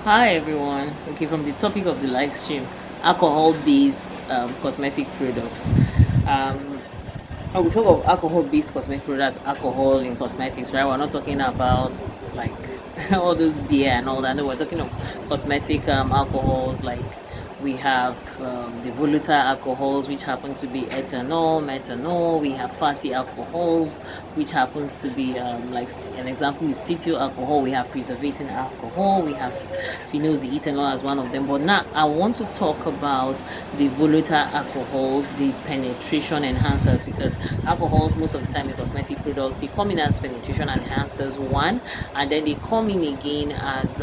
Hi everyone. Okay, from the topic of the live stream, alcohol-based cosmetic products. Um, when we talk of alcohol-based cosmetic products, alcohol in cosmetics, right? We're not talking about like all those beer and all that. No, we're talking of cosmetic alcohols like we have the volatile alcohols, which happen to be ethanol, methanol. We have fatty alcohols, which happens to be like an example is cetyl alcohol. We have preservating alcohol. We have phenols, ethanol as one of them. But now I want to talk about the volatile alcohols, the penetration enhancers, because alcohols most of the time in cosmetic products they come in as penetration enhancers one, and then they come in again as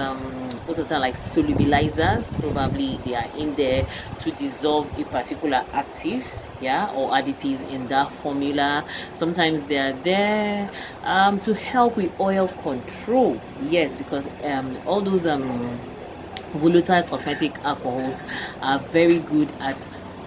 most of the time like solubilizers. Probably they are in there to dissolve a particular active, yeah, or additives in that formula. Sometimes they are there to help with oil control, yes, because all those volatile cosmetic alcohols are very good at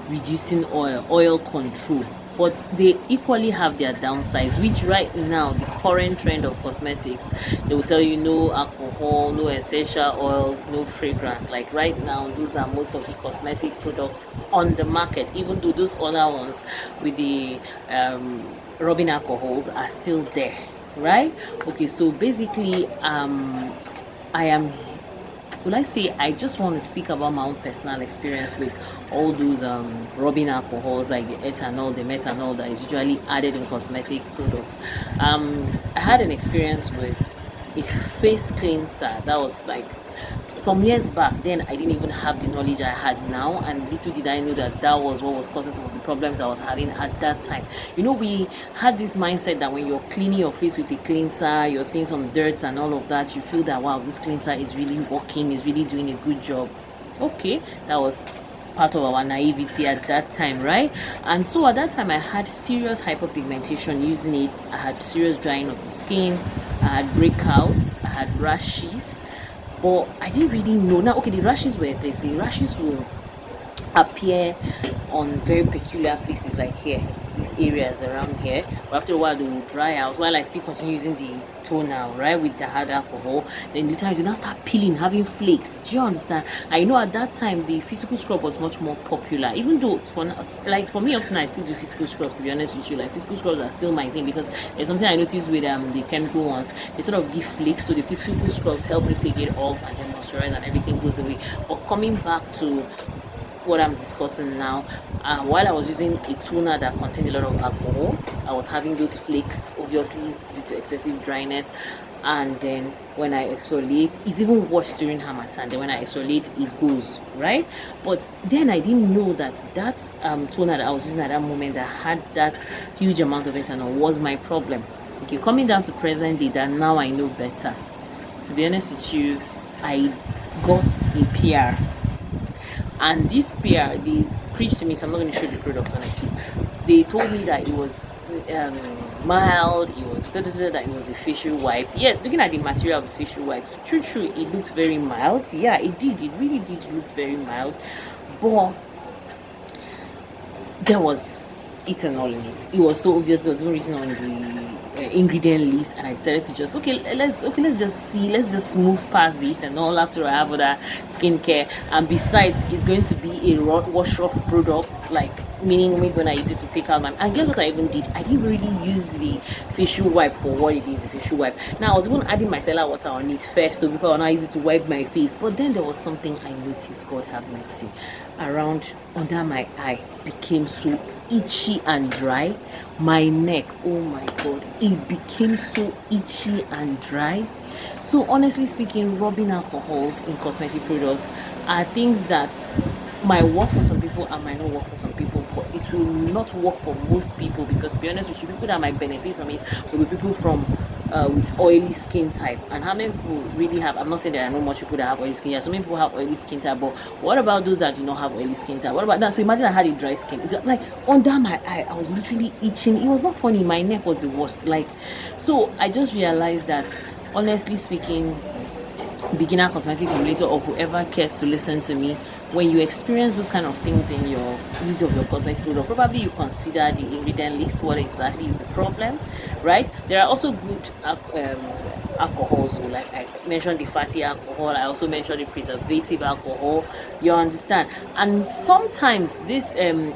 reducing oil control, but they equally have their downsides, which right now the current trend of cosmetics, they will tell you no alcohol, no essential oils, no fragrance. Like right now those are most of the cosmetic products on the market, even though those other ones with the rubbing alcohols are still there, right? Okay, so basically I am, will I say, I just want to speak about my own personal experience with all those rubbing alcohols like the ethanol, the methanol that is usually added in cosmetic products. I had an experience with a face cleanser that was like some years back. Then I didn't even have the knowledge I had now, and little did I know that that was what was causing some of the problems I was having at that time. You know, we had this mindset that when you're cleaning your face with a cleanser, you're seeing some dirt and all of that, you feel that wow, this cleanser is really working, is really doing a good job. Okay, that was part of our naivety at that time, right? And so at that time I had serious hyperpigmentation using it. I had serious drying of the skin, I had breakouts, I had rashes, but I didn't really know. Now, okay, the rashes were this. The rashes will appear on very peculiar places like here, these areas around here. But after a while, they will dry out while I still continue using the toner, right, with the hard alcohol. Then later, you now start peeling, having flakes. Do you understand? I know at that time the physical scrub was much more popular, even though for like for me up to now I still do physical scrubs. To be honest with you, like physical scrubs are still my thing because there's something I noticed with the chemical ones. They sort of give flakes, so the physical scrubs help me take it off and then moisturize and everything goes away. But coming back to what I'm discussing now, while I was using a toner that contained a lot of alcohol, I was having those flakes, obviously due to excessive dryness. And then when I exfoliate, it's even worse during Harmattan. Then when I exfoliate, it goes right. But then I didn't know that that toner that I was using at that moment that had that huge amount of ethanol was my problem. Okay, coming down to present day, that now I know better. To be honest with you, I got a PR, and this PR, they preached to me, so I'm not going to show the products honestly. They told me that it was mild, it was that it was a facial wipe. Yes, looking at the material of the facial wipe, true, it looked very mild. Yeah, it did. It really did look very mild. But there was ethanol in it. It was so obvious. There was no written on the ingredient list, and I decided to just let's just see, let's just move past the ethanol. After I have other skincare, and besides, it's going to be a wash off product, like meaning maybe when I use it to take out my. And guess what I even did? I didn't really use the facial wipe for what it is. The facial wipe. Now I was even adding micellar water on it first, so before I use it to wipe my face. But then there was something I noticed. God have mercy, around under my eye became so itchy and dry. My neck, oh my god, it became so itchy and dry. So honestly speaking, rubbing alcohols in cosmetic products are things that might work for some people and might not work for some people, but it will not work for most people, because to be honest with you, people that might benefit from it will be people from with oily skin type. And how many people really have, I'm not saying there are no much people that have oily skin. Yeah, so many people have oily skin type, but what about those that do not have oily skin type? What about that? So imagine I had a dry skin. It's like under my eye, I was literally itching. It was not funny. My neck was the worst. Like, so I just realized that honestly speaking, beginner cosmetic formulator or whoever cares to listen to me, when you experience those kind of things in your use of your cosmetic product, probably you consider the ingredient list, what exactly is the problem, right? There are also good alcohols. So like I mentioned the fatty alcohol, I also mentioned the preservative alcohol. You understand? And sometimes these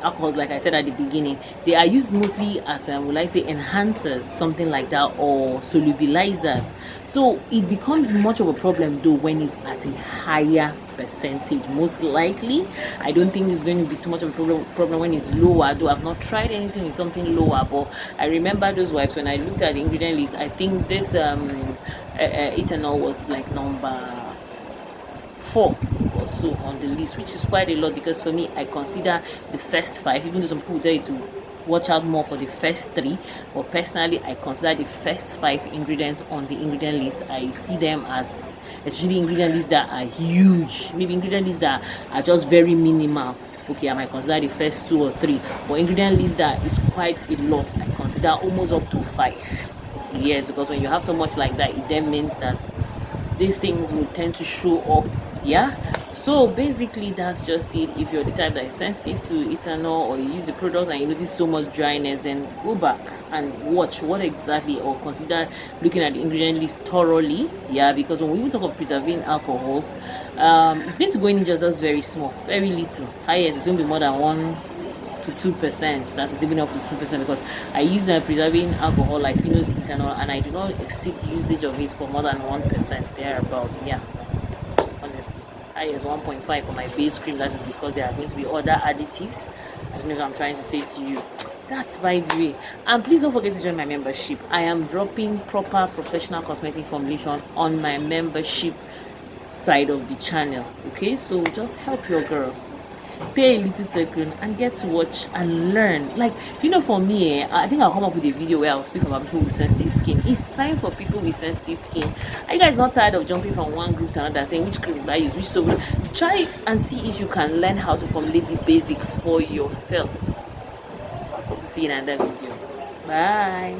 alcohols, like I said at the beginning, they are used mostly as will I say enhancers, something like that, or solubilizers. So it becomes much of a problem though when it's at a higher percentage. Most likely, I don't think it's going to be too much of a problem when it's lower, though I've not tried anything with something lower. But I remember those wipes, when I looked at the ingredient list, I think this ethanol was like number 4 or so on the list, which is quite a lot, because for me, I consider the first 5, even though some people tell you to watch out more for the first 3, but personally I consider the first 5 ingredients on the ingredient list, I see them as, especially ingredient lists that are huge, maybe ingredient lists that are just very minimal, okay, I might consider the first 2 or 3, but ingredient list that is quite a lot, I consider almost up to 5. Yes, because when you have so much like that, it then means that these things will tend to show up. Yeah, so basically that's just it. If you're the type that is sensitive to ethanol, or you use the product and you notice so much dryness, then go back and watch what exactly, or consider looking at the ingredient list thoroughly. Yeah, because when we even talk of preserving alcohols, it's going to go in just very small, very little. Highest, it's going to be more than 1 to 2%. That is even up to 2%, because I use preserving alcohol like phenol's ethanol, and I do not exceed the usage of it for more than 1% thereabouts. Yeah, honestly, I use 1.5 for my base cream. That is because there are going to be other additives. I don't know if I'm trying to say to you. That's by the way. And please don't forget to join my membership. I am dropping proper professional cosmetic formulation on my membership side of the channel. Okay, so just help your girl, pay a little token, and get to watch and learn. Like, for me, I think I'll come up with a video where I'll speak about people with sensitive skin. It's time for people with sensitive skin. Are you guys not tired of jumping from one group to another, saying which cream do I use, which soap? Try and see if you can learn how to formulate the basic for yourself. Hope to see you in another video. Bye.